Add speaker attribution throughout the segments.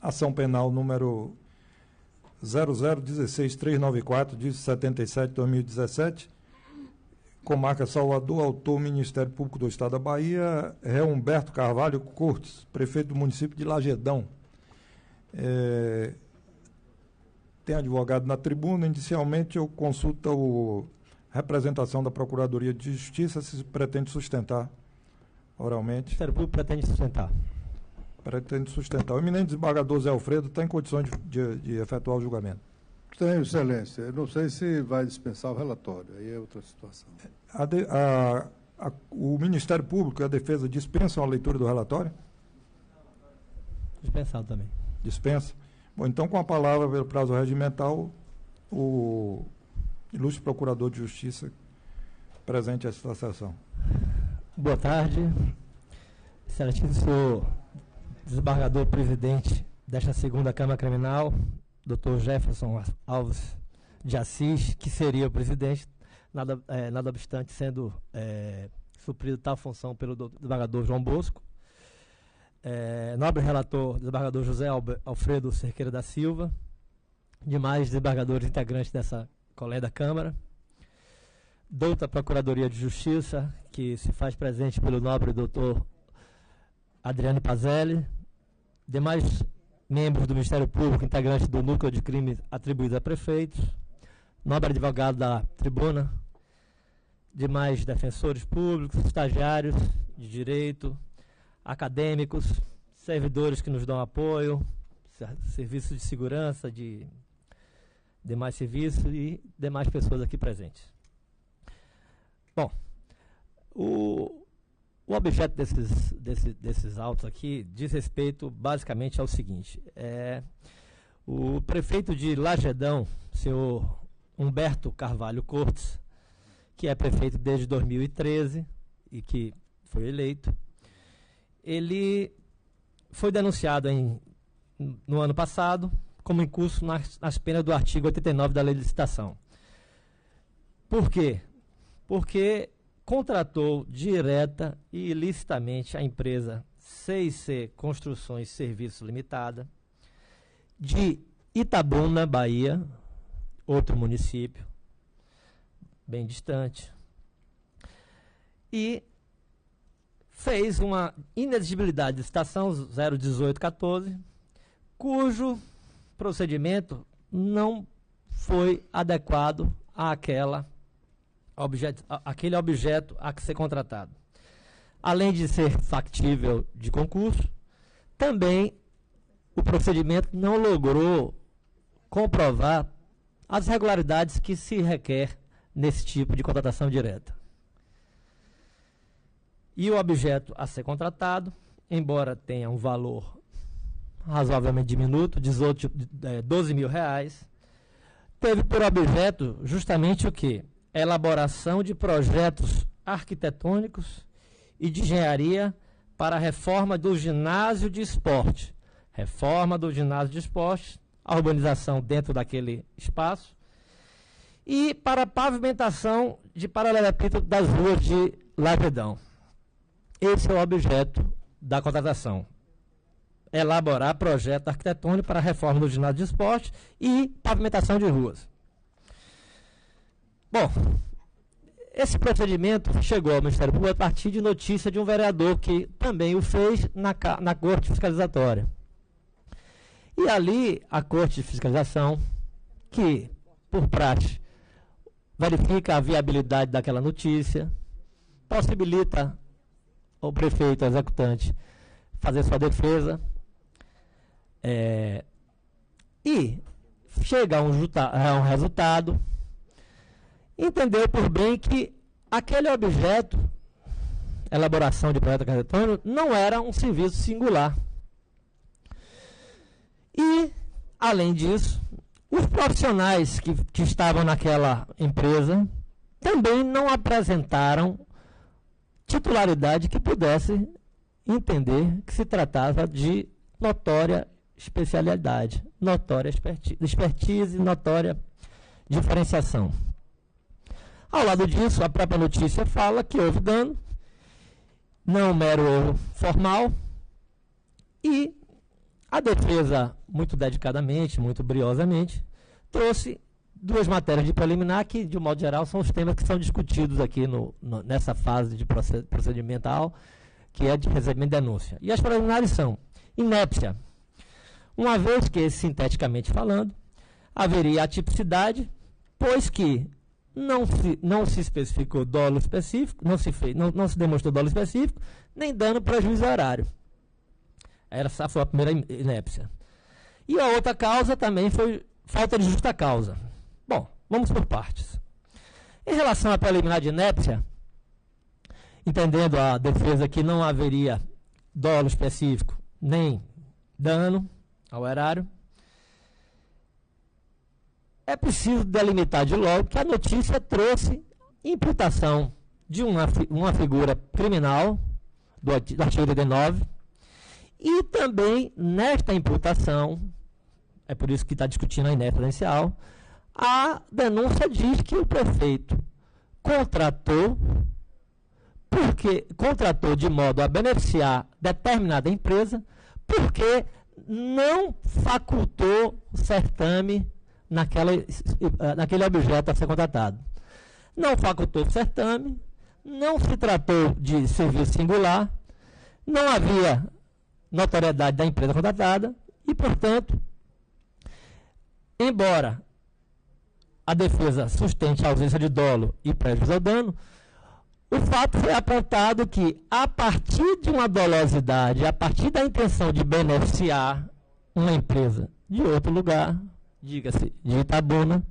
Speaker 1: ação penal número 0016394, de 77 de 2017, comarca Salvador, autor Ministério Público do Estado da Bahia, é Humberto Carvalho Cortes, prefeito do município de Lagedão. Tem advogado na tribuna. Inicialmente eu consulto a representação da Procuradoria de Justiça, se pretende sustentar oralmente.
Speaker 2: O Ministério Público pretende sustentar.
Speaker 1: Pretende sustentar. O eminente desembargador Zé Alfredo está em condições de efetuar o julgamento.
Speaker 3: Tenho, excelência. Eu não sei se vai dispensar o relatório, aí é outra situação.
Speaker 1: O Ministério Público e a Defesa dispensam a leitura do relatório?
Speaker 2: Dispensado também.
Speaker 1: Dispensa? Bom, então, com a palavra, pelo prazo regimental, o ilustre Procurador de Justiça presente esta sessão.
Speaker 2: Boa tarde. Excelentíssimo senhor desembargador presidente desta segunda Câmara Criminal, Dr. Jefferson Alves de Assis, que seria o presidente, nada obstante sendo suprido tal função pelo desembargador João Bosco. Nobre relator, desembargador José Alfredo Cerqueira da Silva, demais desembargadores integrantes dessa colégia da Câmara, douta Procuradoria de Justiça, que se faz presente pelo nobre doutor Adriano Pazelli, demais membros do Ministério Público, integrantes do Núcleo de Crimes atribuídos a prefeitos, nobre advogado da tribuna, demais defensores públicos, estagiários de direito, acadêmicos, servidores que nos dão apoio, serviços de segurança, de demais serviços e demais pessoas aqui presentes. Bom, o objeto desses autos aqui diz respeito basicamente ao seguinte: o prefeito de Lagedão, senhor Humberto Carvalho Cortes, que é prefeito desde 2013 e que foi eleito, ele foi denunciado no ano passado como incurso nas penas do artigo 89 da Lei de Licitação. Por quê? Porque contratou direta e ilicitamente a empresa 6C Construções Serviços Limitada, de Itabuna, Bahia, outro município, bem distante, e fez uma inexigibilidade de licitação 01814, cujo procedimento não foi adequado àquele objeto a ser contratado. Além de ser factível de concurso, também o procedimento não logrou comprovar as regularidades que se requer nesse tipo de contratação direta. E o objeto a ser contratado, embora tenha um valor razoavelmente diminuto, 12 mil reais, teve por objeto justamente o quê? A elaboração de projetos arquitetônicos e de engenharia para a reforma do ginásio de esporte. Reforma do ginásio de esporte, a urbanização dentro daquele espaço, e para a pavimentação de paralelepípedo das ruas de Lagedão. Esse é o objeto da contratação. Elaborar projeto arquitetônico para a reforma do ginásio de esporte e pavimentação de ruas. Bom, esse procedimento chegou ao Ministério Público a partir de notícia de um vereador que também o fez na Corte Fiscalizatória. E ali, a Corte de Fiscalização, que, por praxe, verifica a viabilidade daquela notícia, possibilita ao prefeito executante fazer sua defesa, e chega a um resultado, entendeu por bem que aquele objeto, elaboração de projeto arquitetônico, não era um serviço singular. E, além disso, os profissionais que estavam naquela empresa também não apresentaram titularidade que pudesse entender que se tratava de notória especialidade, notória expertise, notória diferenciação. Ao lado disso, a própria notícia fala que houve dano, não mero erro formal, e A defesa, muito dedicadamente, muito briosamente, trouxe duas matérias de preliminar que, de um modo geral, são os temas que são discutidos aqui nessa fase de procedimental, que é de recebimento de denúncia. E as preliminares são inépcia, uma vez que, sinteticamente falando, haveria atipicidade, pois que não se especificou dolo específico, não se demonstrou dolo específico, nem dano prejuízo horário. Essa foi a primeira inépcia. E a outra causa também foi falta de justa causa. Bom, vamos por partes. Em relação à preliminar de inépcia, entendendo a defesa que não haveria dolo específico nem dano ao erário, é preciso delimitar de logo que a notícia trouxe imputação de uma figura criminal do artigo 89 e também nesta imputação, é por isso que está discutindo a inépcia inicial, a denúncia diz que o prefeito contratou de modo a beneficiar determinada empresa porque não facultou o certame naquele objeto a ser contratado. Não facultou o certame, não se tratou de serviço singular, não havia notoriedade da empresa contratada e, portanto, embora a defesa sustente a ausência de dolo e prejuízo ao dano, o fato foi apontado que, a partir de uma dolosidade, a partir da intenção de beneficiar uma empresa de outro lugar, diga-se de Itabuna,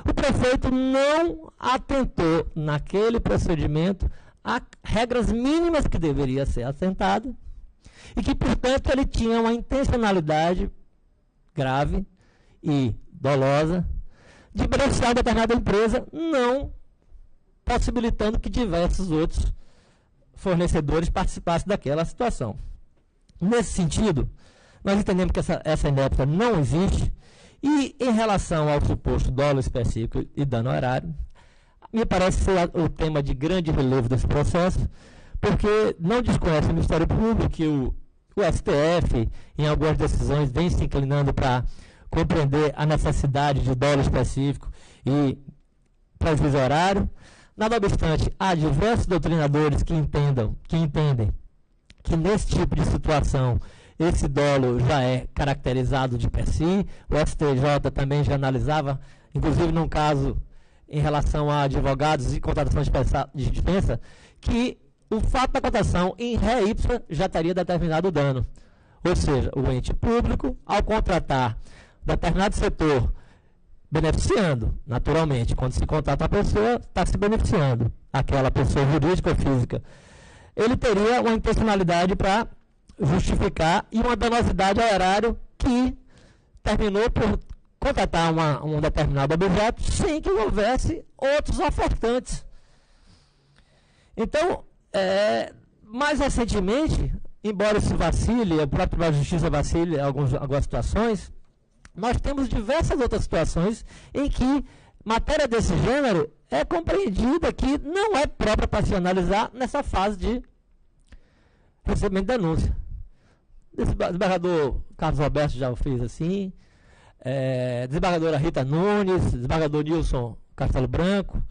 Speaker 2: o prefeito não atentou naquele procedimento a regras mínimas que deveria ser assentada e que, portanto, ele tinha uma intencionalidade grave e dolosa de beneficiar determinada empresa, não possibilitando que diversos outros fornecedores participassem daquela situação. Nesse sentido, nós entendemos que essa inépcia não existe e, em relação ao suposto dolo específico e dano horário, me parece ser o tema de grande relevo desse processo, porque não desconhece o Ministério Público que o STF, em algumas decisões, vem se inclinando para compreender a necessidade de dolo específico e prejuízo horário. Nada obstante, há diversos doutrinadores que entendem que nesse tipo de situação esse dolo já é caracterizado de per si. O STJ também já analisava, inclusive num caso em relação a advogados e contratação de dispensa, que o fato da contratação em ré ipsa já teria determinado o dano. Ou seja, o ente público, ao contratar determinado setor, beneficiando, naturalmente, quando se contrata a pessoa, está se beneficiando, aquela pessoa jurídica ou física. Ele teria uma intencionalidade para justificar e uma danosidade ao erário que terminou por contratar um determinado objeto sem que houvesse outros ofertantes. Então, mais recentemente, embora isso vacile, o próprio Tribunal de Justiça vacile em algumas situações, nós temos diversas outras situações em que matéria desse gênero é compreendida que não é própria para se analisar nessa fase de recebimento de denúncia. O desembargador Carlos Roberto já o fez assim, desembargadora Rita Nunes, desembargador Nilson Castelo Branco,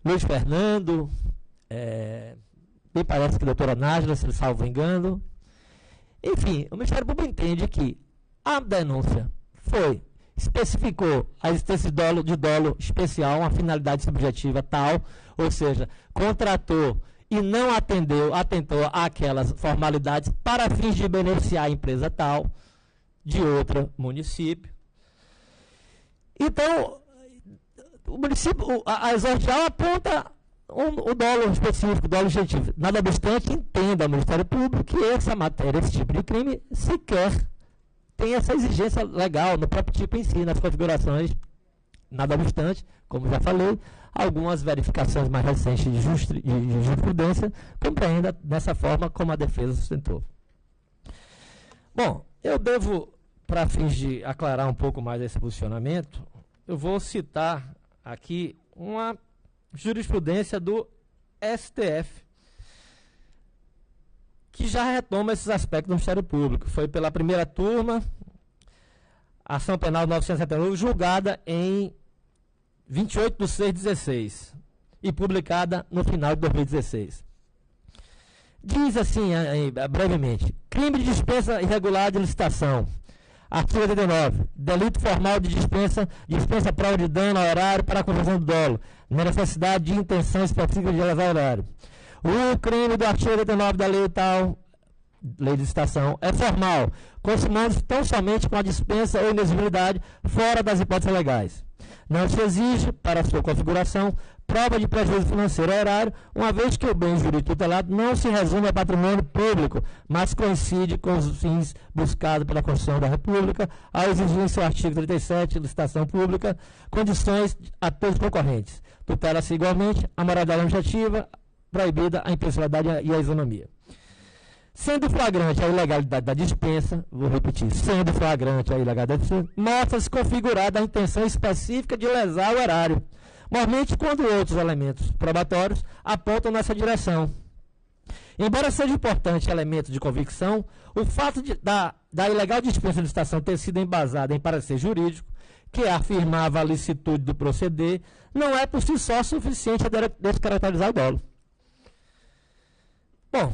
Speaker 2: Luiz Fernando, me parece que a doutora Nájila, se salvo engano. Enfim, o Ministério Público entende que a denúncia especificou a existência de dolo especial, uma finalidade subjetiva tal, ou seja, contratou e não atentou àquelas formalidades para fins de beneficiar a empresa tal de outro município. Então, o município, a exordial aponta o dolo específico, o dolo objetivo. Nada obstante, entenda o Ministério Público que essa matéria, esse tipo de crime, sequer tem essa exigência legal no próprio tipo em si, nas configurações. Nada obstante, como já falei, algumas verificações mais recentes de jurisprudência compreendem dessa forma como a defesa sustentou. Bom, eu devo, para fins de aclarar um pouco mais esse posicionamento, eu vou citar aqui uma jurisprudência do STF, que já retoma esses aspectos do Ministério Público. Foi pela primeira turma, ação penal 979, julgada em 28/6/16 e publicada no final de 2016. Diz assim, brevemente: crime de dispensa irregular de licitação. Artigo 89. Delito formal de dispensa prova de dano ao erário para a conversão do dolo, na necessidade de intenção específica de realizar o erário. O crime do artigo 89 da lei tal, lei de licitação, é formal, consumando-se tão somente com a dispensa ou inexigibilidade fora das hipóteses legais. Não se exige, para sua configuração, prova de prejuízo financeiro ao erário, uma vez que o bem jurídico tutelado não se resume a patrimônio público, mas coincide com os fins buscados pela Constituição da República, ao exigir em seu artigo 37, licitação pública, condições a todos os concorrentes. Tutela-se igualmente a moralidade objetiva, proibida a impessoalidade e a isonomia. Sendo flagrante a ilegalidade da dispensa, vou repetir, sendo flagrante a ilegalidade da dispensa, mostra-se configurada a intenção específica de lesar o erário, normalmente quando outros elementos probatórios apontam nessa direção. Embora seja importante elemento de convicção, o fato da ilegal dispensa de licitação ter sido embasada em parecer jurídico, que afirmava a licitude do proceder, não é por si só suficiente a descaracterizar o dolo. Bom,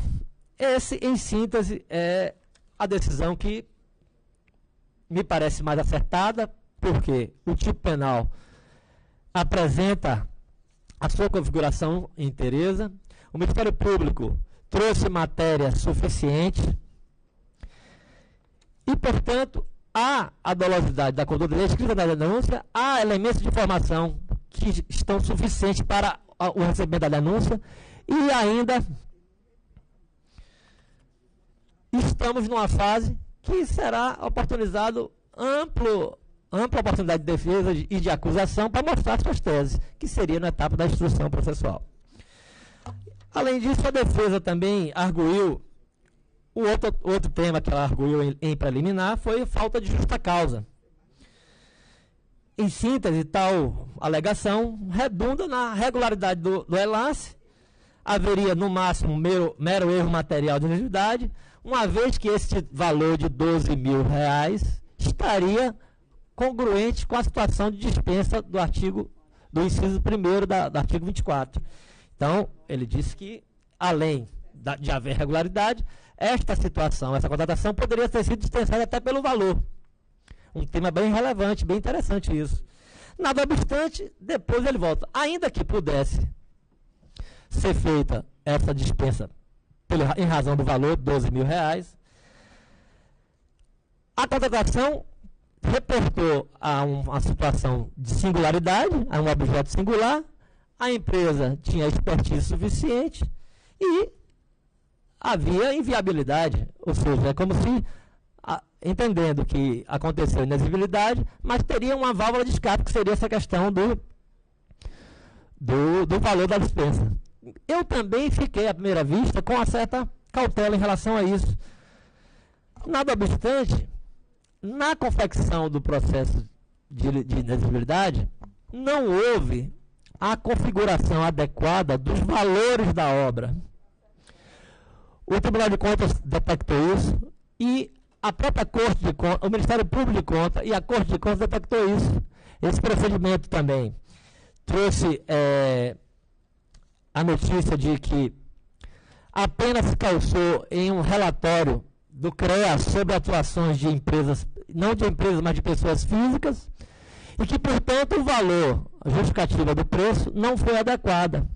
Speaker 2: esse, em síntese, é a decisão que me parece mais acertada, porque o tipo penal apresenta a sua configuração inteireza, o Ministério Público trouxe matéria suficiente e, portanto, há a dolosidade da conduta descrita da denúncia, há elementos de informação que estão suficientes para o recebimento da denúncia e ainda estamos numa fase que será oportunizado ampla oportunidade de defesa e de acusação para mostrar suas teses, que seria na etapa da instrução processual. Além disso, a defesa também arguiu, o outro tema que ela arguiu em preliminar foi falta de justa causa. Em síntese, tal alegação redunda na regularidade do enlace, haveria no máximo mero erro material de inexigibilidade, uma vez que esse valor de R$12.000 estaria congruente com a situação de dispensa do inciso 1º do artigo 24. Então, ele disse que, além de haver regularidade, esta situação, essa contratação poderia ter sido dispensada até pelo valor. Um tema bem relevante, bem interessante isso. Nada obstante, depois ele volta. Ainda que pudesse ser feita essa dispensa em razão do valor, R$12.000, a contratação reportou a uma situação de singularidade, a um objeto singular, a empresa tinha expertise suficiente e havia inviabilidade, ou seja, é como se, entendendo que aconteceu inexigibilidade, mas teria uma válvula de escape, que seria essa questão do valor da dispensa. Eu também fiquei, à primeira vista, com uma certa cautela em relação a isso. Nada obstante, na confecção do processo de inexigibilidade, não houve a configuração adequada dos valores da obra. O Tribunal de Contas detectou isso e a própria Corte de Contas, o Ministério Público de Contas e a Corte de Contas detectou isso. Esse procedimento também trouxe a notícia de que apenas se calçou em um relatório do CREA sobre atuações de empresas, não de empresas, mas de pessoas físicas, e que, portanto, o valor, a justificativa do preço, não foi adequada.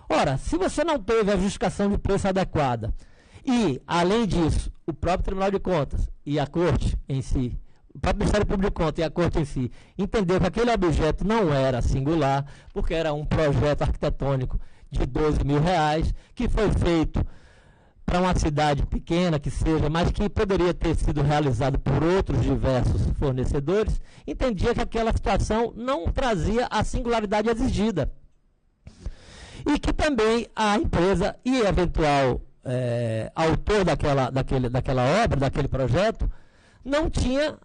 Speaker 2: Ora, se você não teve a justificação de preço adequada, e, além disso, o próprio Tribunal de Contas e a Corte em si, o próprio Ministério Público de Contas e a Corte em si, entendeu que aquele objeto não era singular, porque era um projeto arquitetônico de R$12.000, que foi feito para uma cidade pequena que seja, mas que poderia ter sido realizado por outros diversos fornecedores, entendia que aquela situação não trazia a singularidade exigida. E que também a empresa e eventual autor daquela obra, daquele projeto, não tinha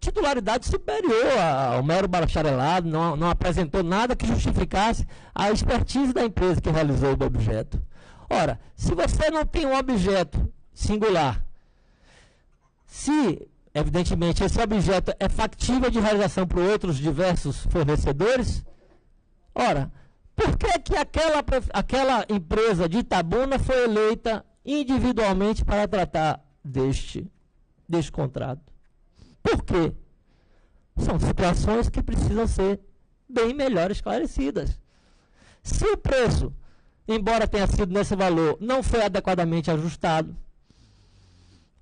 Speaker 2: titularidade superior ao mero bacharelado, não apresentou nada que justificasse a expertise da empresa que realizou o objeto. Ora, se você não tem um objeto singular, se, evidentemente, esse objeto é factível de realização por outros diversos fornecedores, ora, por que aquela empresa de Itabuna foi eleita individualmente para tratar deste contrato? Por quê? São situações que precisam ser bem melhor esclarecidas. Se o preço, embora tenha sido nesse valor, não foi adequadamente ajustado,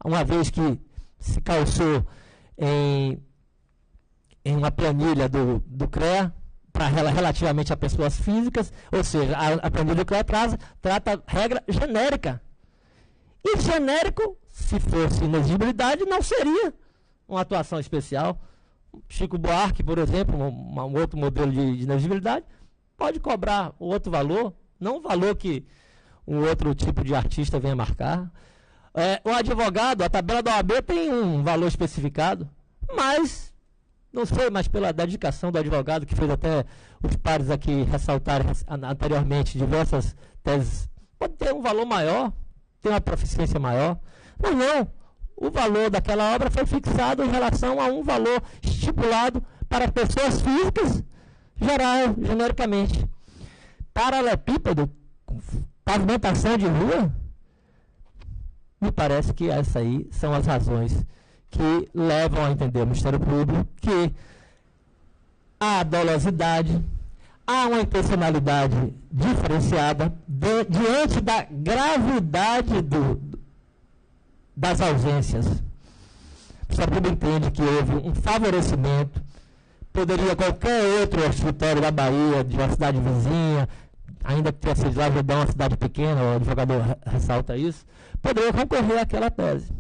Speaker 2: uma vez que se calçou em uma planilha do CREA, relativamente a pessoas físicas, ou seja, a planilha do CREA trata regra genérica. E genérico, se fosse inexigibilidade, não seria uma atuação especial. Chico Buarque, por exemplo, um outro modelo de inexigibilidade, pode cobrar outro valor, não o valor que um outro tipo de artista venha marcar. O advogado, a tabela da OAB tem um valor especificado, mas, não sei, mas pela dedicação do advogado, que fez até os pares aqui ressaltarem anteriormente diversas teses, pode ter um valor maior, ter uma proficiência maior, mas não. O valor daquela obra foi fixado em relação a um valor estipulado para pessoas físicas, geral, genericamente. Paralelepípedo, pavimentação de rua, me parece que essas aí são as razões que levam a entender o Ministério Público que há dolosidade, há uma intencionalidade diferenciada diante da gravidade das ausências. O Ministério Público entende que houve um favorecimento, poderia qualquer outro escritório da Bahia, de uma cidade vizinha, ainda que tenha sido Lajedão, uma cidade pequena, o advogado ressalta isso, poderia concorrer àquela tese.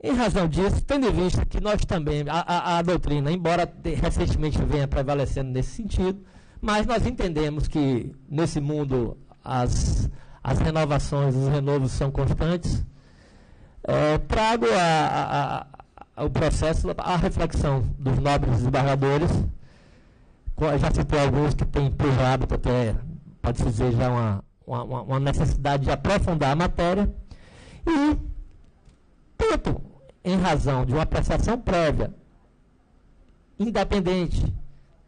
Speaker 2: Em razão disso, tendo em vista que nós também, a doutrina, embora recentemente venha prevalecendo nesse sentido, mas nós entendemos que nesse mundo as renovações, os renovos são constantes, trago o processo, a reflexão dos nobres desembargadores. Já citei alguns que têm por hábito, até pode-se dizer já uma necessidade de aprofundar a matéria, e tanto em razão de uma apreciação prévia, independente,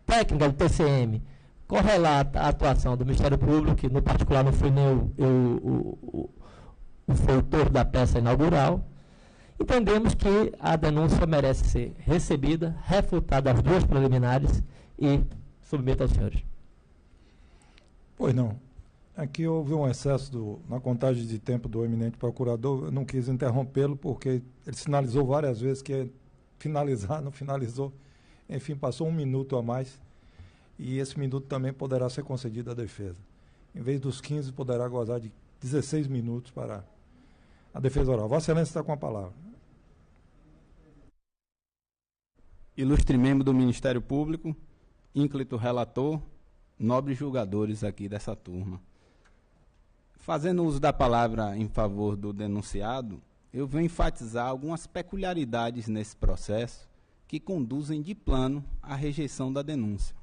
Speaker 2: técnica do TCM, correlata a atuação do Ministério Público, que no particular não fui nem o autor da peça inaugural, entendemos que a denúncia merece ser recebida, refutada as duas preliminares e submeto aos senhores.
Speaker 1: Pois não. Aqui houve um excesso na contagem de tempo do eminente procurador. Eu não quis interrompê-lo porque ele sinalizou várias vezes que ia finalizar, não finalizou. Enfim, passou 1 minuto a mais e esse minuto também poderá ser concedido à defesa. Em vez dos 15, poderá gozar de 16 minutos para a defesa oral. Vossa Excelência está com a palavra.
Speaker 4: Ilustre membro do Ministério Público, ínclito relator, nobres julgadores aqui dessa turma. Fazendo uso da palavra em favor do denunciado, eu venho enfatizar algumas peculiaridades nesse processo que conduzem de plano à rejeição da denúncia.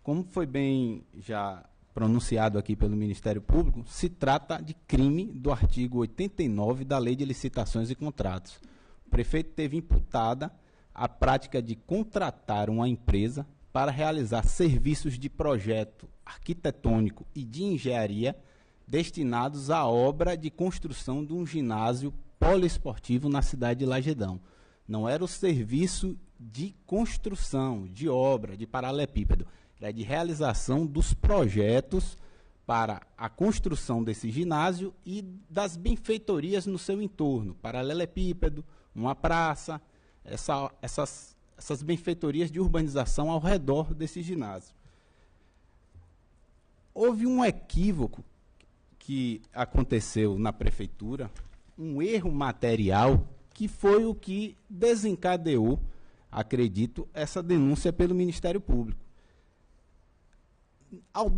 Speaker 4: Como foi bem já pronunciado aqui pelo Ministério Público, se trata de crime do artigo 89 da Lei de Licitações e Contratos. O prefeito teve imputada a prática de contratar uma empresa para realizar serviços de projeto arquitetônico e de engenharia destinados à obra de construção de um ginásio poliesportivo na cidade de Lajedão. Não era o serviço de construção, de obra, de paralelepípedo, era de realização dos projetos para a construção desse ginásio e das benfeitorias no seu entorno, paralelepípedo, uma praça, essas benfeitorias de urbanização ao redor desse ginásio. Houve um equívoco que aconteceu na prefeitura, um erro material, que foi o que desencadeou, acredito, essa denúncia pelo Ministério Público. Ao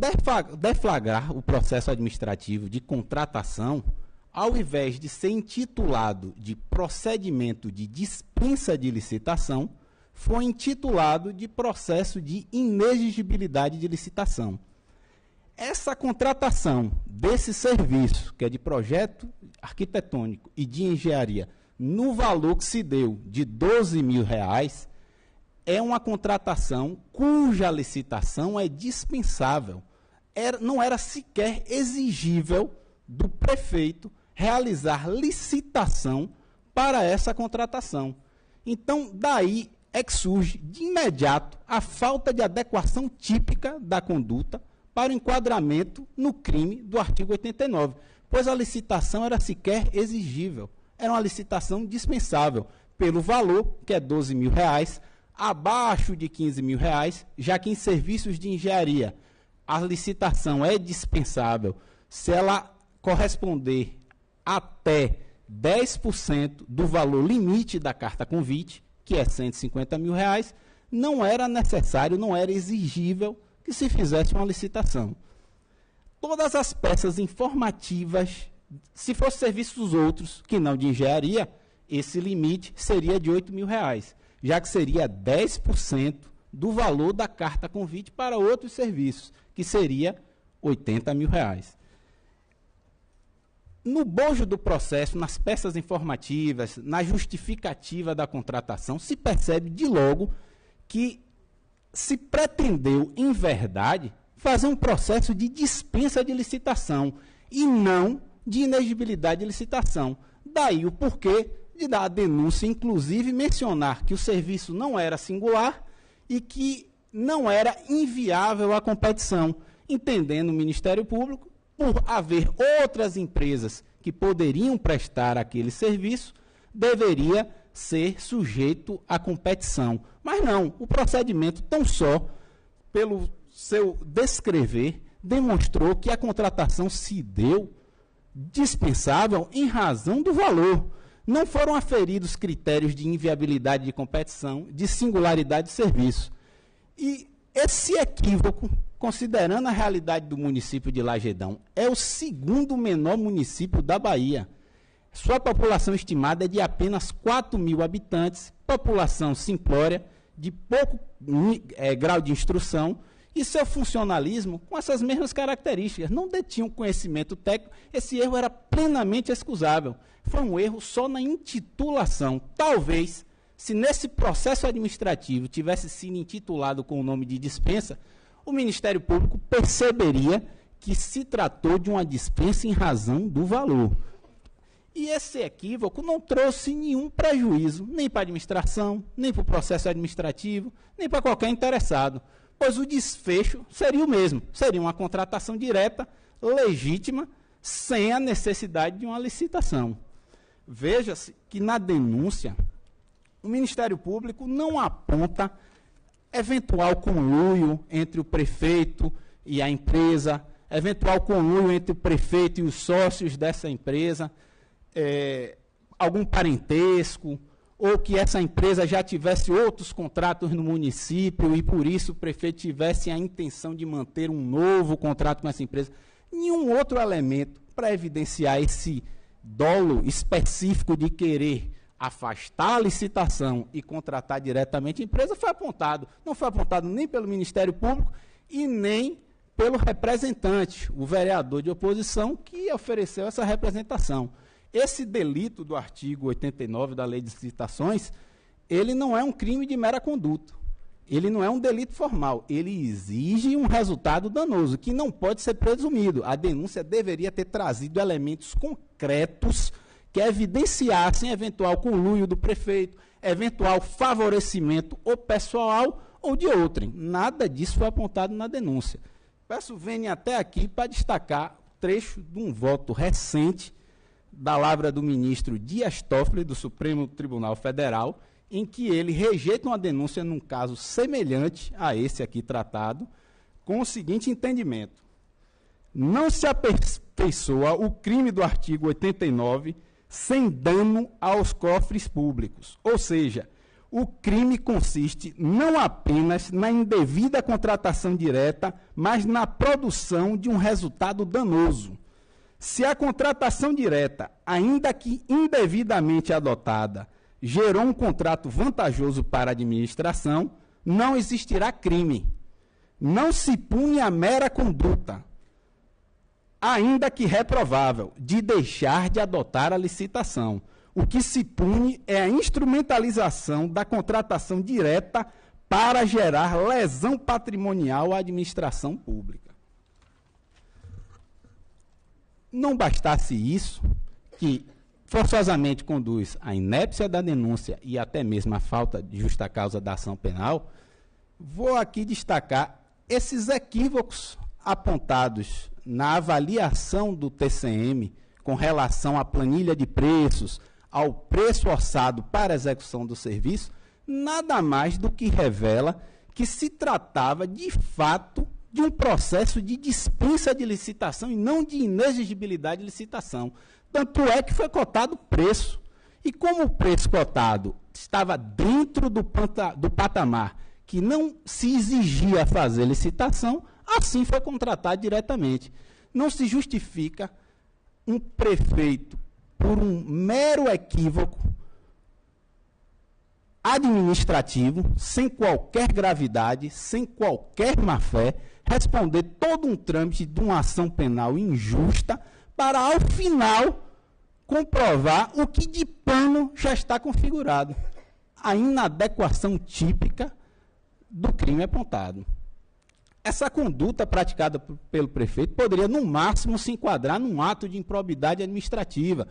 Speaker 4: deflagrar o processo administrativo de contratação, ao invés de ser intitulado de procedimento de dispensa de licitação, foi intitulado de processo de inexigibilidade de licitação. essa contratação desse serviço, que é de projeto arquitetônico e de engenharia, no valor que se deu de R$12 mil, é uma contratação cuja licitação é dispensável. Não era sequer exigível do prefeito realizar licitação para essa contratação. Então, daí é que surge de imediato a falta de adequação típica da conduta para o enquadramento no crime do artigo 89, pois a licitação era sequer exigível. Era uma licitação dispensável pelo valor, que é R$12 mil, abaixo de R$15 mil, já que em serviços de engenharia a licitação é dispensável se ela corresponder até 10% do valor limite da carta convite, que é R$150 mil, não era necessário, não era exigível que se fizesse uma licitação. Todas as peças informativas, se fossem serviços outros, que não de engenharia, esse limite seria de R$8 mil, já que seria 10% do valor da carta convite para outros serviços, que seria R$80 mil. No bojo do processo, nas peças informativas, na justificativa da contratação, se percebe de logo que se pretendeu, em verdade, fazer um processo de dispensa de licitação e não de inexigibilidade de licitação. Daí o porquê de dar a denúncia, inclusive mencionar que o serviço não era singular e que não era inviável à competição, entendendo o Ministério Público, por haver outras empresas que poderiam prestar aquele serviço, deveria ser sujeito à competição. Mas não, o procedimento, tão só pelo seu descrever, demonstrou que a contratação se deu dispensável em razão do valor. Não foram aferidos critérios de inviabilidade de competição, de singularidade de serviço. E esse equívoco, considerando a realidade do município de Lagedão, é o segundo menor município da Bahia. Sua população estimada é de apenas 4 mil habitantes, população simplória, de pouco grau de instrução, e seu funcionalismo com essas mesmas características. Não detinham conhecimento técnico, esse erro era plenamente excusável. Foi um erro só na intitulação. Talvez, se nesse processo administrativo tivesse sido intitulado com o nome de dispensa, o Ministério Público perceberia que se tratou de uma dispensa em razão do valor. E esse equívoco não trouxe nenhum prejuízo, nem para a administração, nem para o processo administrativo, nem para qualquer interessado, pois o desfecho seria o mesmo, seria uma contratação direta, legítima, sem a necessidade de uma licitação. Veja-se que na denúncia, o Ministério Público não aponta eventual conluio entre o prefeito e a empresa, eventual conluio entre o prefeito e os sócios dessa empresa, algum parentesco, ou que essa empresa já tivesse outros contratos no município e, por isso, o prefeito tivesse a intenção de manter um novo contrato com essa empresa. Nenhum outro elemento para evidenciar esse dolo específico de querer afastar a licitação e contratar diretamente a empresa foi apontado. Não foi apontado nem pelo Ministério Público e nem pelo representante, o vereador de oposição, que ofereceu essa representação. Esse delito do artigo 89 da Lei de Licitações, ele não é um crime de mera conduta. Ele não é um delito formal. Ele exige um resultado danoso, que não pode ser presumido. A denúncia deveria ter trazido elementos concretos que evidenciassem eventual conluio do prefeito, eventual favorecimento ou pessoal ou de outrem. Nada disso foi apontado na denúncia. Peço venha até aqui para destacar trecho de um voto recente da lavra do ministro Dias Toffoli, do Supremo Tribunal Federal, em que ele rejeita uma denúncia num caso semelhante a esse aqui tratado, com o seguinte entendimento: não se aperfeiçoa o crime do artigo 89 sem dano aos cofres públicos. Ou seja, o crime consiste não apenas na indevida contratação direta, mas na produção de um resultado danoso. Se a contratação direta, ainda que indevidamente adotada, gerou um contrato vantajoso para a administração, não existirá crime. Não se pune a mera conduta, ainda que reprovável, de deixar de adotar a licitação. O que se pune é a instrumentalização da contratação direta para gerar lesão patrimonial à administração pública. Não bastasse isso, que forçosamente conduz à inépcia da denúncia e até mesmo à falta de justa causa da ação penal, vou aqui destacar esses equívocos apontados na avaliação do TCM com relação à planilha de preços, ao preço orçado para a execução do serviço, nada mais do que revela que se tratava, de fato, de um processo de dispensa de licitação e não de inexigibilidade de licitação. Tanto é que foi cotado o preço. E como o preço cotado estava dentro do patamar que não se exigia fazer licitação, assim foi contratado diretamente. Não se justifica um prefeito, por um mero equívoco administrativo, sem qualquer gravidade, sem qualquer má-fé, responder todo um trâmite de uma ação penal injusta para, ao final, comprovar o que de pano já está configurado. A inadequação típica do crime apontado. Essa conduta praticada pelo prefeito poderia, no máximo, se enquadrar num ato de improbidade administrativa,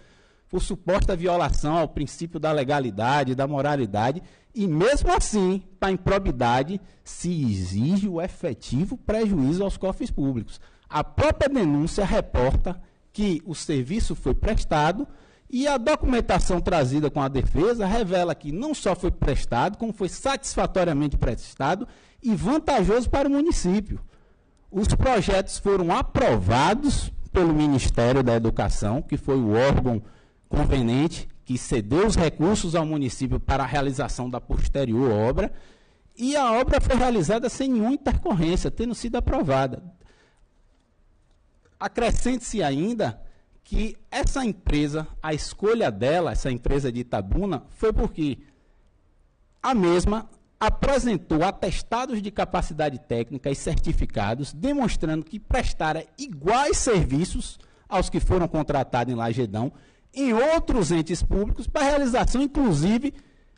Speaker 4: por suposta violação ao princípio da legalidade, da moralidade, e mesmo assim, para a improbidade, se exige o efetivo prejuízo aos cofres públicos. A própria denúncia reporta que o serviço foi prestado e a documentação trazida com a defesa revela que não só foi prestado, como foi satisfatoriamente prestado e vantajoso para o município. Os projetos foram aprovados pelo Ministério da Educação, que foi o órgão conveniente que cedeu os recursos ao município para a realização da posterior obra, e a obra foi realizada sem nenhuma intercorrência, tendo sido aprovada. Acrescente-se ainda que essa empresa, a escolha dela, essa empresa de Itabuna, foi porque a mesma apresentou atestados de capacidade técnica e certificados, demonstrando que prestara iguais serviços aos que foram contratados em Lagedão, em outros entes públicos, para realização, inclusive,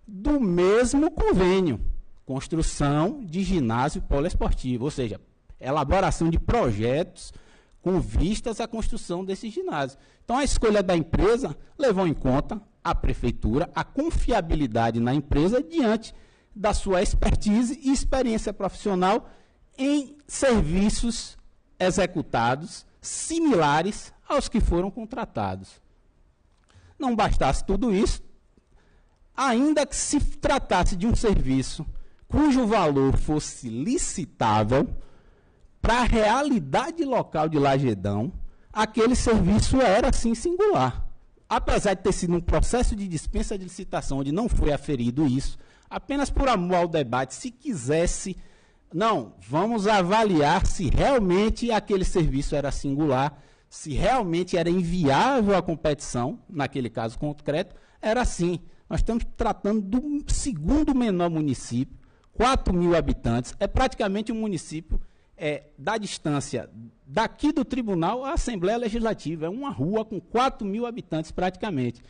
Speaker 4: do mesmo convênio, construção de ginásio poliesportivo, ou seja, elaboração de projetos com vistas à construção desse ginásio. Então, a escolha da empresa levou em conta a prefeitura, a confiabilidade na empresa diante da sua expertise e experiência profissional em serviços executados similares aos que foram contratados. Não bastasse tudo isso, ainda que se tratasse de um serviço cujo valor fosse licitável para a realidade local de Lagedão, aquele serviço era, sim, singular. Apesar de ter sido um processo de dispensa de licitação, onde não foi aferido isso, apenas por amor ao debate, se quisesse, não, vamos avaliar se realmente aquele serviço era singular, se realmente era inviável a competição, naquele caso concreto, era assim. Nós estamos tratando do segundo menor município, 4.000 habitantes, é praticamente um município da distância daqui do tribunal à Assembleia Legislativa, é uma rua com 4.000 habitantes praticamente.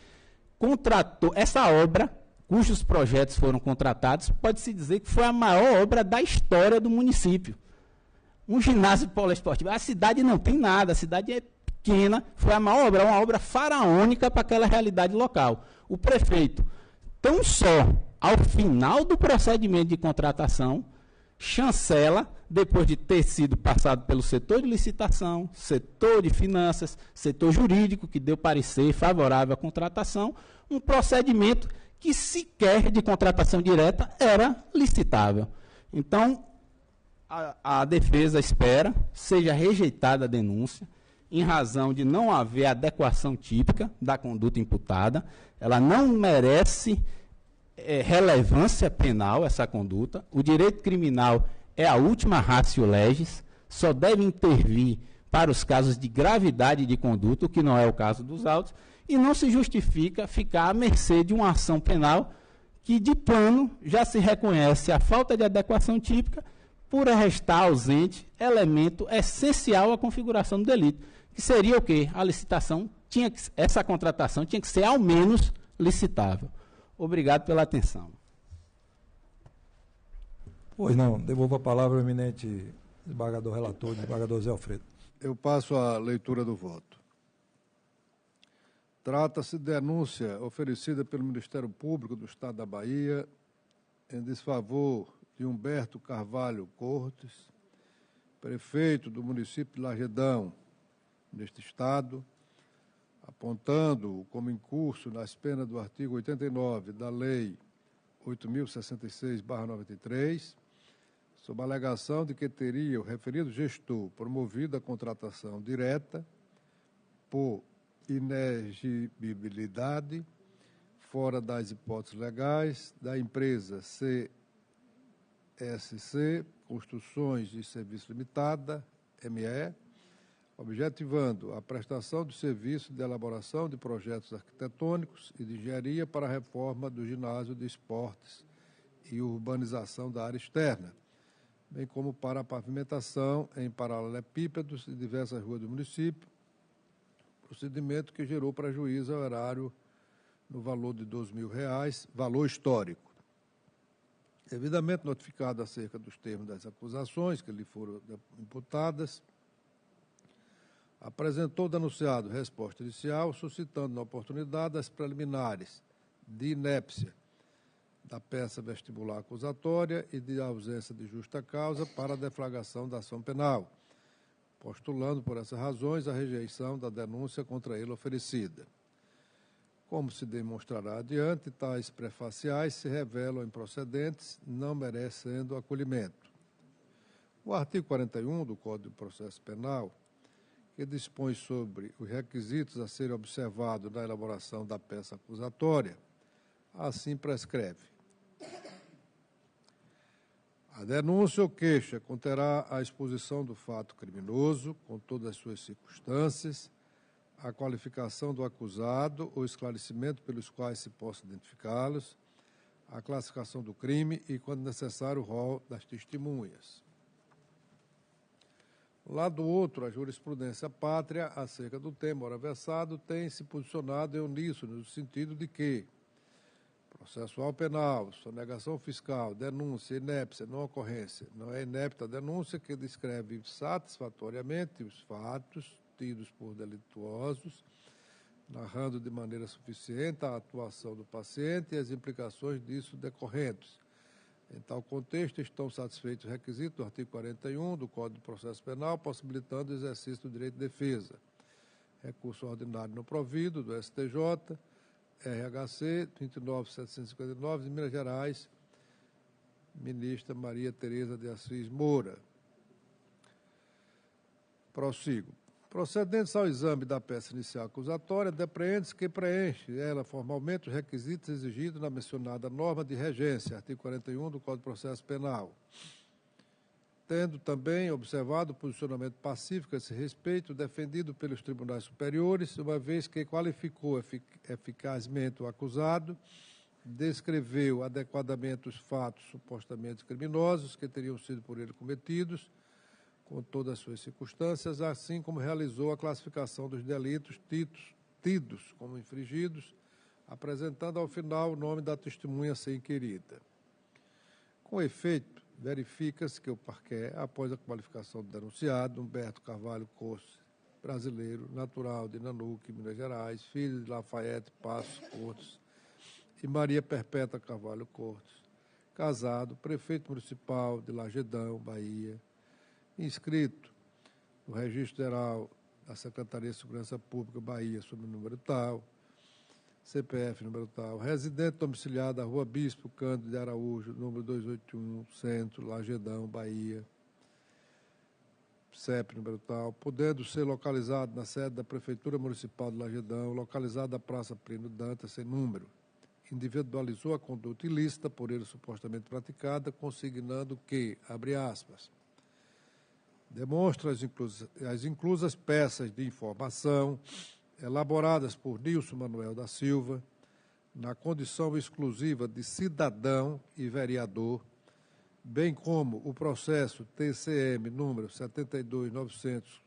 Speaker 4: Contratou essa obra, cujos projetos foram contratados, pode-se dizer que foi a maior obra da história do município. Um ginásio poliesportivo. A cidade não tem nada, a cidade é pequena, foi a maior obra, uma obra faraônica para aquela realidade local. O prefeito, tão só ao final do procedimento de contratação, chancela, depois de ter sido passado pelo setor de licitação, setor de finanças, setor jurídico, que deu parecer favorável à contratação, um procedimento que sequer de contratação direta era licitável. Então, a defesa espera seja rejeitada a denúncia, em razão de não haver adequação típica da conduta imputada, ela não merece relevância penal, essa conduta, o direito criminal é a última ratio legis, só deve intervir para os casos de gravidade de conduta, o que não é o caso dos autos, e não se justifica ficar à mercê de uma ação penal que, de plano, já se reconhece a falta de adequação típica por restar ausente elemento essencial à configuração do delito, que seria o quê? A licitação, essa contratação tinha que ser ao menos licitável. Obrigado pela atenção.
Speaker 1: Pois não, devolvo a palavra ao eminente desembargador relator, desembargador Zé Alfredo.
Speaker 3: Eu passo a leitura do voto. Trata-se de denúncia oferecida pelo Ministério Público do Estado da Bahia em desfavor de Humberto Carvalho Cortes, prefeito do município de Lagedão, neste Estado, apontando-o como incurso nas penas do artigo 89 da Lei 8.066/93, sob a alegação de que teria o referido gestor promovido a contratação direta por inexigibilidade, fora das hipóteses legais, da empresa CSC Construções e Serviços Limitada, ME, objetivando a prestação de serviço de elaboração de projetos arquitetônicos e de engenharia para a reforma do ginásio de esportes e urbanização da área externa, bem como para a pavimentação em paralelepípedos de diversas ruas do município, procedimento que gerou prejuízo ao erário no valor de R$12.000, valor histórico. Devidamente notificado acerca dos termos das acusações que lhe foram imputadas, apresentou o denunciado resposta inicial, suscitando na oportunidade as preliminares de inépcia da peça vestibular acusatória e de ausência de justa causa para a deflagração da ação penal, postulando por essas razões a rejeição da denúncia contra ele oferecida. Como se demonstrará adiante, tais prefaciais se revelam improcedentes, não merecendo acolhimento. O artigo 41 do Código de Processo Penal, que dispõe sobre os requisitos a serem observados na elaboração da peça acusatória, assim prescreve. A denúncia ou queixa conterá a exposição do fato criminoso, com todas as suas circunstâncias, a qualificação do acusado ou esclarecimento pelos quais se possa identificá-los, a classificação do crime e, quando necessário, o rol das testemunhas. Do lado outro, a jurisprudência pátria, acerca do tema ora versado, tem se posicionado em uníssono, no sentido de que processual penal, sonegação fiscal, denúncia, inépcia, não ocorrência. Não é inépta a denúncia que descreve satisfatoriamente os fatos tidos por delituosos, narrando de maneira suficiente a atuação do paciente e as implicações disso decorrentes. Em tal contexto, estão satisfeitos os requisitos do artigo 41 do Código de Processo Penal, possibilitando o exercício do direito de defesa. Recurso ordinário não provido, do STJ, RHC 29759, de Minas Gerais, ministra Maria Tereza de Assis Moura. Prossigo. Procedentes ao exame da peça inicial acusatória, depreende-se que preenche ela formalmente os requisitos exigidos na mencionada norma de regência, artigo 41 do Código de Processo Penal. Tendo também observado o posicionamento pacífico a esse respeito, defendido pelos tribunais superiores, uma vez que qualificou eficazmente o acusado, descreveu adequadamente os fatos supostamente criminosos que teriam sido por ele cometidos, com todas as suas circunstâncias, assim como realizou a classificação dos delitos tidos como infringidos, apresentando ao final o nome da testemunha a ser inquirida. Com efeito, verifica-se que o parquet, após a qualificação do denunciado, Humberto Carvalho Cortes, brasileiro, natural de Nanuque, Minas Gerais, filho de Lafayette Passos Cortes e Maria Perpétua Carvalho Cortes, casado, prefeito municipal de Lagedão, Bahia, inscrito no Registro Geral da Secretaria de Segurança Pública, Bahia, sob o número tal, CPF número tal, residente domiciliado da Rua Bispo Cândido de Araújo, número 281, Centro, Lagedão, Bahia, CEP número tal, podendo ser localizado na sede da Prefeitura Municipal de Lagedão, localizado na Praça Plínio Dantas, sem número. Individualizou a conduta ilícita por ele supostamente praticada, consignando que, abre aspas, demonstra as inclusas peças de informação elaboradas por Nilson Manuel da Silva, na condição exclusiva de cidadão e vereador, bem como o processo TCM número 72900,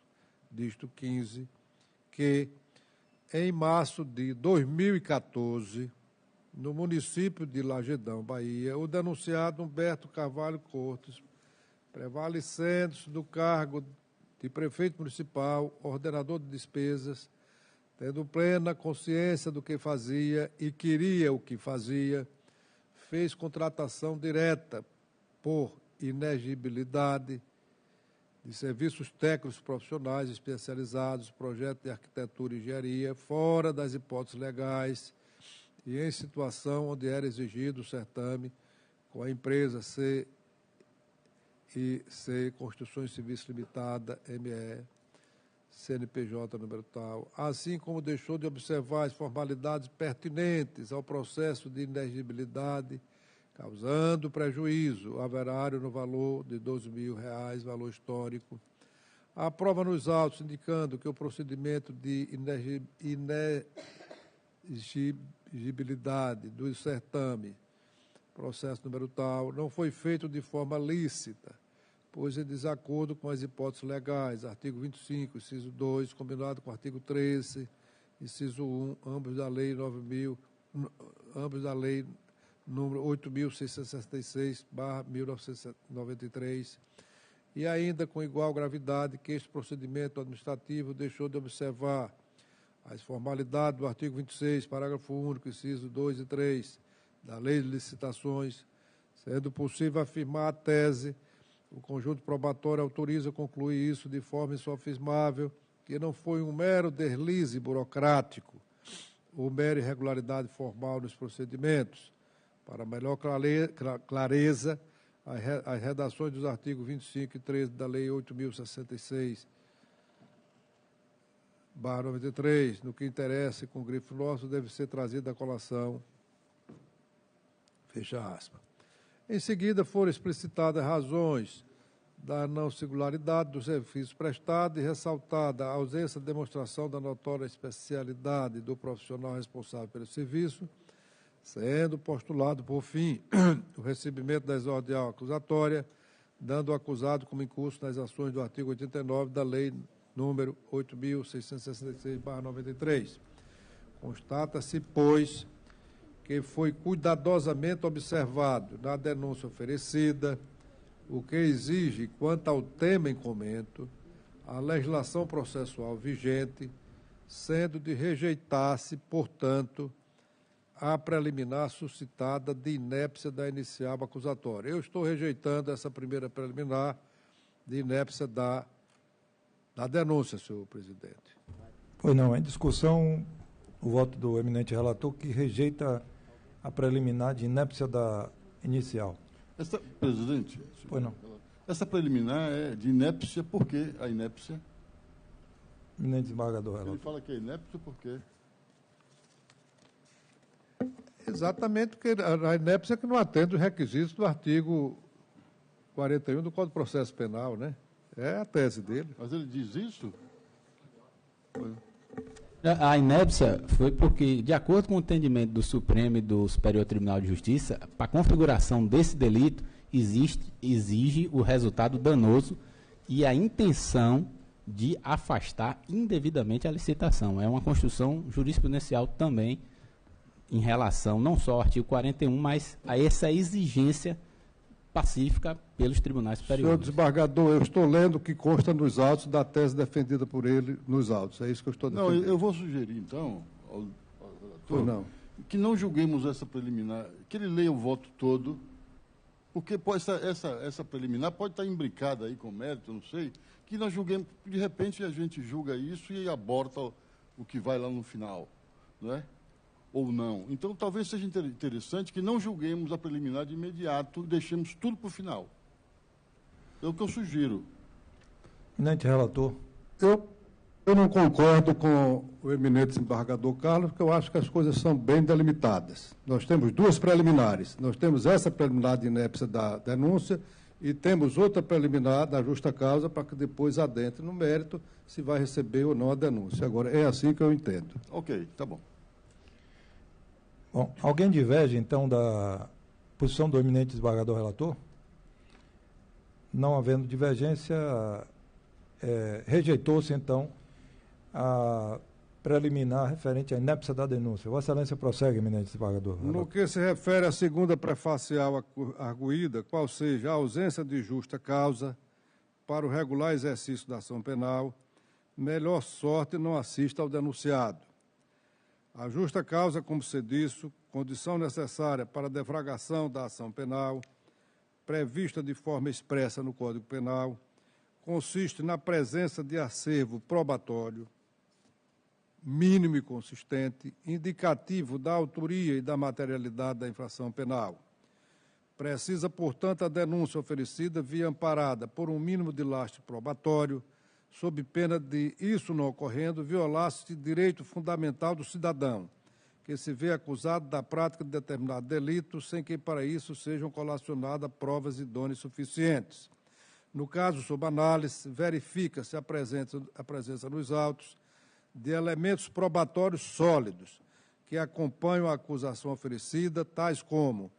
Speaker 3: dígito 15, que, em março de 2014, no município de Lagedão, Bahia, o denunciado Humberto Carvalho Cortes, prevalecendo-se do cargo de prefeito municipal, ordenador de despesas, tendo plena consciência do que fazia e queria o que fazia, fez contratação direta por inexigibilidade de serviços técnicos profissionais especializados, projeto de arquitetura e engenharia, fora das hipóteses legais e em situação onde era exigido o certame com a empresa C Construções Civis Limitada, ME, CNPJ número tal, assim como deixou de observar as formalidades pertinentes ao processo de inexigibilidade, causando prejuízo haverário no valor de R$12.000, valor histórico. A prova nos autos indicando que o procedimento de inexigibilidade do certame, processo número tal, não foi feito de forma lícita, pois em desacordo com as hipóteses legais, artigo 25, inciso 2, combinado com o artigo 13, inciso 1, ambos da lei número 8.666/1993, e ainda com igual gravidade que este procedimento administrativo deixou de observar as formalidades do artigo 26, parágrafo único, inciso 2 e 3, da Lei de Licitações, sendo possível afirmar a tese, o conjunto probatório autoriza concluir isso de forma insofismável, que não foi um mero deslize burocrático ou mera irregularidade formal nos procedimentos. Para melhor clareza, as redações dos artigos 25 e 13 da Lei 8.066/93, no que interessa e com grifo nosso, deve ser trazida à colação. Fecha aspas. Em seguida, foram explicitadas razões da não singularidade do serviço prestado e ressaltada a ausência de demonstração da notória especialidade do profissional responsável pelo serviço, sendo postulado, por fim, o recebimento da exordial acusatória, dando o acusado como incurso nas ações do artigo 89 da Lei número 8.666/93. Constata-se, pois, que foi cuidadosamente observado na denúncia oferecida, o que exige, quanto ao tema em comento, a legislação processual vigente, sendo de rejeitar-se, portanto, a preliminar suscitada de inépcia da inicial acusatória. Eu estou rejeitando essa primeira preliminar de inépcia da denúncia, senhor presidente.
Speaker 1: Pois não, em discussão, o voto do eminente relator que rejeita a preliminar de inépcia da inicial.
Speaker 5: Presidente,
Speaker 1: pois não.
Speaker 5: Essa preliminar é de inépcia, por que a inépcia?
Speaker 1: Eminente desembargador relator.
Speaker 5: Ele fala que é inépcia por quê?
Speaker 3: Exatamente, porque a inépcia é que não atende os requisitos do artigo 41 do Código de Processo Penal, né? É a tese dele.
Speaker 5: Mas ele diz isso?
Speaker 4: A inépcia foi porque, de acordo com o entendimento do Supremo e do Superior Tribunal de Justiça, para a configuração desse delito, exige o resultado danoso e a intenção de afastar indevidamente a licitação. É uma construção jurisprudencial também em relação não só ao artigo 41, mas a essa exigência pacífica pelos tribunais superiores.
Speaker 3: Senhor desembargador, eu estou lendo o que consta nos autos da tese defendida por ele nos autos. É isso que eu estou defendendo.
Speaker 5: Não, eu vou sugerir, então, ao relator, que não julguemos essa preliminar, que ele leia o voto todo, porque essa preliminar pode estar imbricada aí com mérito, eu não sei, que nós julguemos, de repente a gente julga isso e aborta o que vai lá no final, não é? Ou não. Então, talvez seja interessante que não julguemos a preliminar de imediato e deixemos tudo para o final. É o que eu sugiro.
Speaker 1: Eminente relator.
Speaker 3: Eu não concordo com o eminente desembargador Carlos, porque eu acho que as coisas são bem delimitadas. Nós temos duas preliminares. Nós temos essa preliminar de inépcia da denúncia e temos outra preliminar da justa causa para que depois adentre no mérito se vai receber ou não a denúncia. Agora, é assim que eu entendo.
Speaker 5: Ok, tá bom.
Speaker 1: Bom, alguém diverge, então, da posição do eminente desembargador relator? Não havendo divergência, rejeitou-se, então, a preliminar referente à inépcia da denúncia. Vossa Excelência prossegue, eminente desembargador.
Speaker 3: No que se refere à segunda prefacial arguída, qual seja a ausência de justa causa para o regular exercício da ação penal, melhor sorte não assista ao denunciado. A justa causa, como se disse, condição necessária para a defragação da ação penal, prevista de forma expressa no Código Penal, consiste na presença de acervo probatório, mínimo e consistente, indicativo da autoria e da materialidade da infração penal. Precisa, portanto, a denúncia oferecida vir amparada por um mínimo de lastro probatório, sob pena de, isso não ocorrendo, violar-se direito fundamental do cidadão, que se vê acusado da prática de determinado delito, sem que para isso sejam colacionadas provas idôneas suficientes. No caso sob análise, verifica-se a presença nos autos de elementos probatórios sólidos que acompanham a acusação oferecida, tais como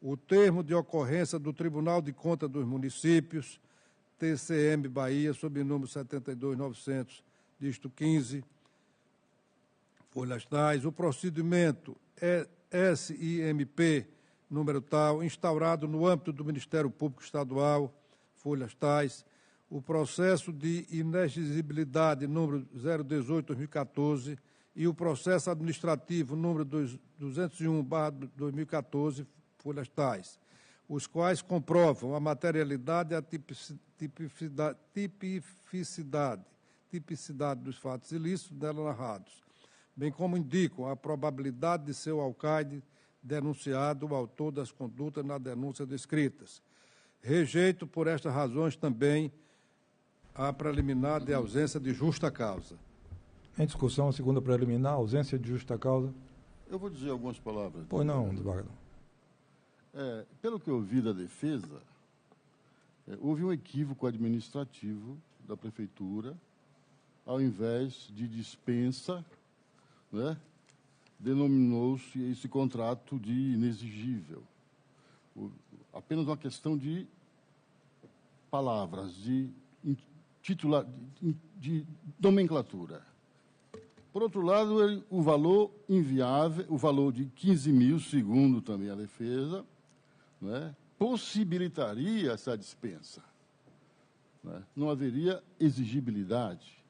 Speaker 3: o termo de ocorrência do Tribunal de Contas dos Municípios, TCM Bahia, sob número 72.900, dígito 15, folhas tais, o procedimento SIMP, número tal, instaurado no âmbito do Ministério Público Estadual, folhas tais, o processo de inexigibilidade número 018/2014 e o processo administrativo número 201/2014, folhas tais, os quais comprovam a materialidade e a tipicidade dos fatos ilícitos dela narrados, bem como indicam a probabilidade de ser o alcaide denunciado o autor das condutas na denúncia descritas. Rejeito, por estas razões, também a preliminar de ausência de justa causa.
Speaker 1: Em discussão, a segunda preliminar, ausência de justa causa.
Speaker 5: Eu vou dizer algumas palavras.
Speaker 1: Pois não, desembargador.
Speaker 5: Pelo que eu vi da defesa, houve um equívoco administrativo da Prefeitura, ao invés de dispensa, né, denominou-se esse contrato de inexigível. Apenas uma questão de palavras, de nomenclatura. Por outro lado, o valor inviável, o valor de 15 mil, segundo também a defesa, né, possibilitaria essa dispensa. Né? Não haveria exigibilidade.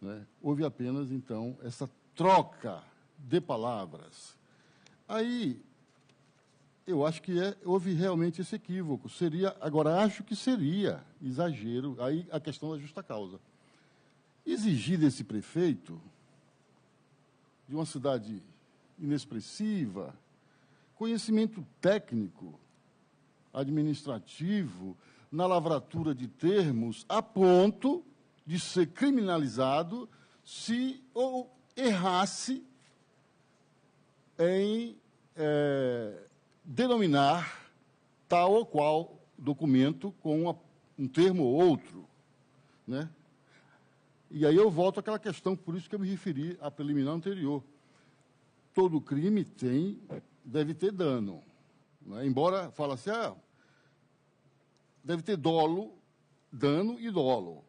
Speaker 5: Né? Houve apenas, então, essa troca de palavras. Aí, eu acho que houve realmente esse equívoco. Agora, acho que seria exagero, aí a questão da justa causa. Exigir desse prefeito, de uma cidade inexpressiva, conhecimento técnico, administrativo, na lavratura de termos, a ponto de ser criminalizado se ou errasse em denominar tal ou qual documento com um termo ou outro, né? E aí eu volto àquela questão, por isso que eu me referi à preliminar anterior. Todo crime deve ter dano. Né? Embora fale assim, deve ter dolo, dano e dolo.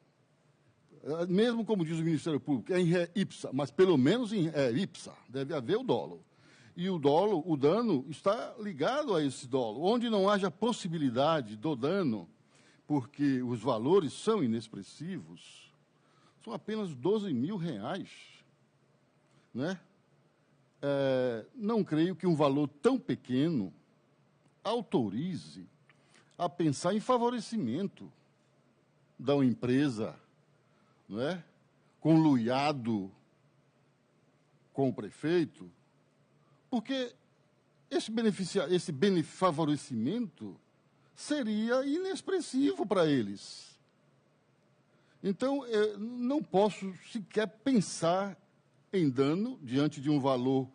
Speaker 5: Mesmo como diz o Ministério Público, é em ré ipsa, mas pelo menos em ré ipsa, deve haver o dolo. E o dolo, o dano, está ligado a esse dolo. Onde não haja possibilidade do dano, porque os valores são inexpressivos, são apenas R$12.000, né? Não creio que um valor tão pequeno autorize a pensar em favorecimento da empresa, não é? Conluiado com o prefeito, porque esse favorecimento seria inexpressivo para eles. Então, eu não posso sequer pensar em dano diante de um valor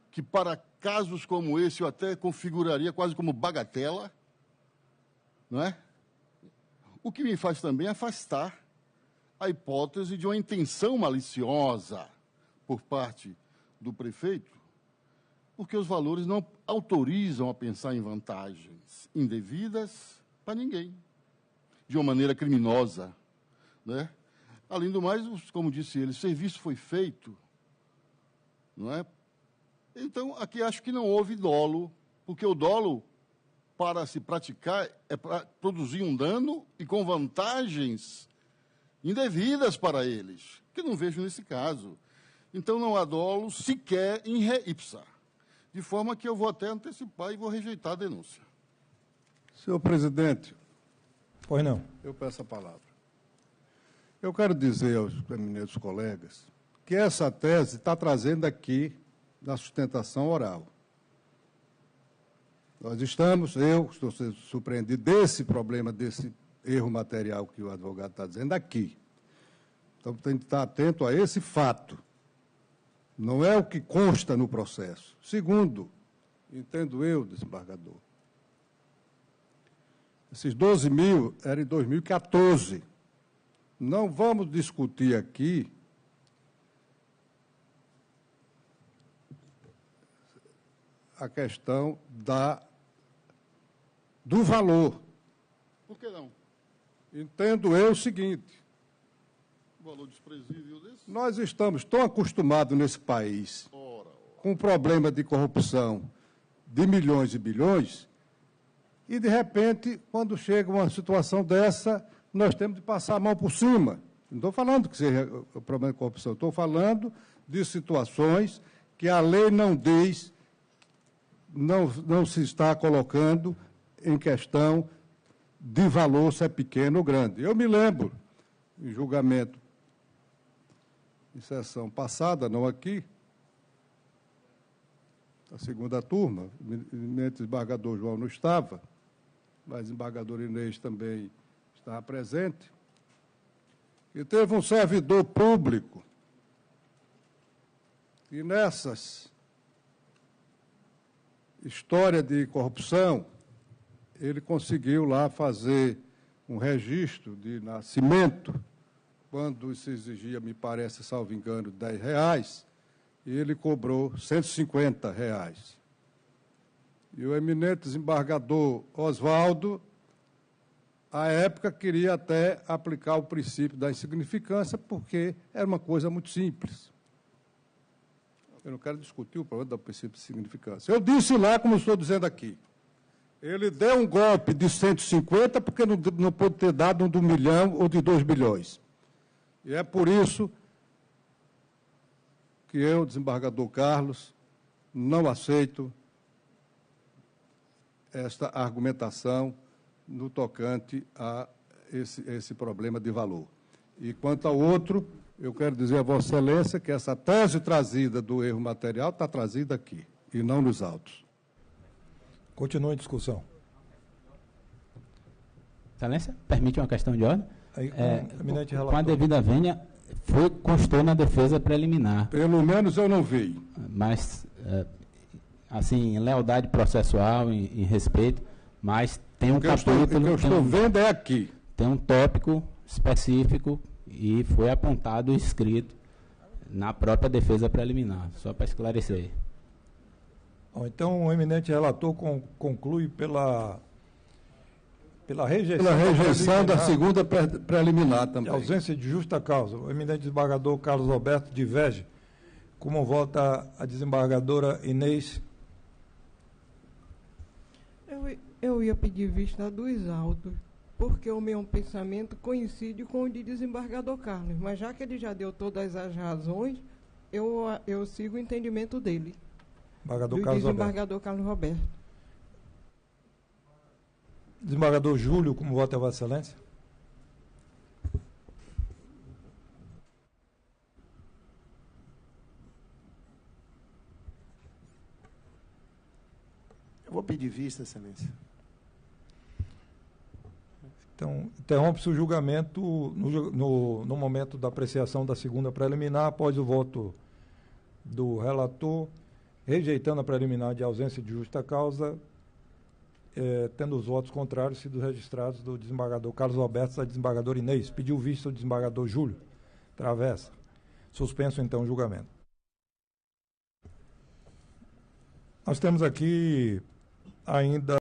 Speaker 5: que, para casos como esse, eu até configuraria quase como bagatela, não é? O que me faz também afastar a hipótese de uma intenção maliciosa por parte do prefeito, porque os valores não autorizam a pensar em vantagens indevidas para ninguém, de uma maneira criminosa, né? Além do mais, como disse ele, o serviço foi feito, não é? Então, aqui acho que não houve dolo, porque o dolo, para se praticar, é para produzir um dano e com vantagens indevidas para eles, que não vejo nesse caso. Então, não há dolo sequer em re ipsa, de forma que eu vou até antecipar e vou rejeitar a denúncia.
Speaker 3: Senhor presidente.
Speaker 1: Pois não.
Speaker 3: Eu peço a palavra. Eu quero dizer aos eminentes colegas que essa tese está trazendo aqui na sustentação oral. Eu estou sendo surpreendido desse problema, desse erro material que o advogado está dizendo aqui. Então, tem que estar atento a esse fato. Não é o que consta no processo. Segundo, entendo eu, desembargador, esses 12 mil eram em 2014. Não vamos discutir aqui a questão do valor.
Speaker 5: Por que não?
Speaker 3: Entendo eu o seguinte:
Speaker 5: Um valor desprezível desse?
Speaker 3: nós estamos tão acostumados nesse país com o problema de corrupção de milhões e bilhões, e, de repente, quando chega uma situação dessa, nós temos de passar a mão por cima. Não estou falando que seja o problema de corrupção, estou falando de situações que a lei não diz, não se está colocando em questão de valor, se é pequeno ou grande. Eu me lembro, em julgamento, em sessão passada, não aqui, a segunda turma, o eminente desembargador João não estava, mas o desembargador Inês também estava presente, e teve um servidor público e nessas história de corrupção, ele conseguiu lá fazer um registro de nascimento, quando se exigia, me parece, salvo engano, R$10, e ele cobrou R$150. E o eminente desembargador Oswaldo, à época, queria até aplicar o princípio da insignificância, porque era uma coisa muito simples. Eu não quero discutir o problema do princípio de significância. Eu disse lá, como estou dizendo aqui, ele deu um golpe de 150 porque não pôde ter dado um de 1 milhão ou de 2 bilhões. E é por isso que eu, desembargador Carlos, não aceito esta argumentação no tocante a esse problema de valor. E quanto ao outro, eu quero dizer a Vossa Excelência que essa tese trazida do erro material está trazida aqui, e não nos autos.
Speaker 1: Continua em discussão.
Speaker 4: Excelência, permite uma questão de ordem?
Speaker 1: Aí,
Speaker 4: com a devida vênia, constou na defesa preliminar.
Speaker 3: Pelo menos eu não vi.
Speaker 4: Mas, assim, em lealdade processual, em respeito, mas tem um capítulo... O que eu estou
Speaker 3: vendo é aqui.
Speaker 4: Tem um tópico específico e foi apontado e escrito na própria defesa preliminar, só para esclarecer.
Speaker 1: Então, o eminente relator conclui pela rejeição
Speaker 3: da segunda preliminar também.
Speaker 1: De ausência de justa causa. O eminente desembargador Carlos Roberto diverge. Como vota a desembargadora Inês?
Speaker 6: Eu ia pedir vista dos autos, porque o meu pensamento coincide com o de desembargador Carlos, mas já que ele já deu todas as razões, eu sigo o entendimento dele. Desembargador Carlos Roberto.
Speaker 1: Desembargador Júlio, como vota a Vossa Excelência?
Speaker 7: Eu vou pedir vista, Excelência.
Speaker 1: Então, interrompe-se o julgamento no momento da apreciação da segunda preliminar, após o voto do relator, rejeitando a preliminar de ausência de justa causa, tendo os votos contrários sido registrados do desembargador Carlos Roberto e da desembargadora Inês. Pediu vista o desembargador Júlio Travessa. Suspenso, então, o julgamento. Nós temos aqui ainda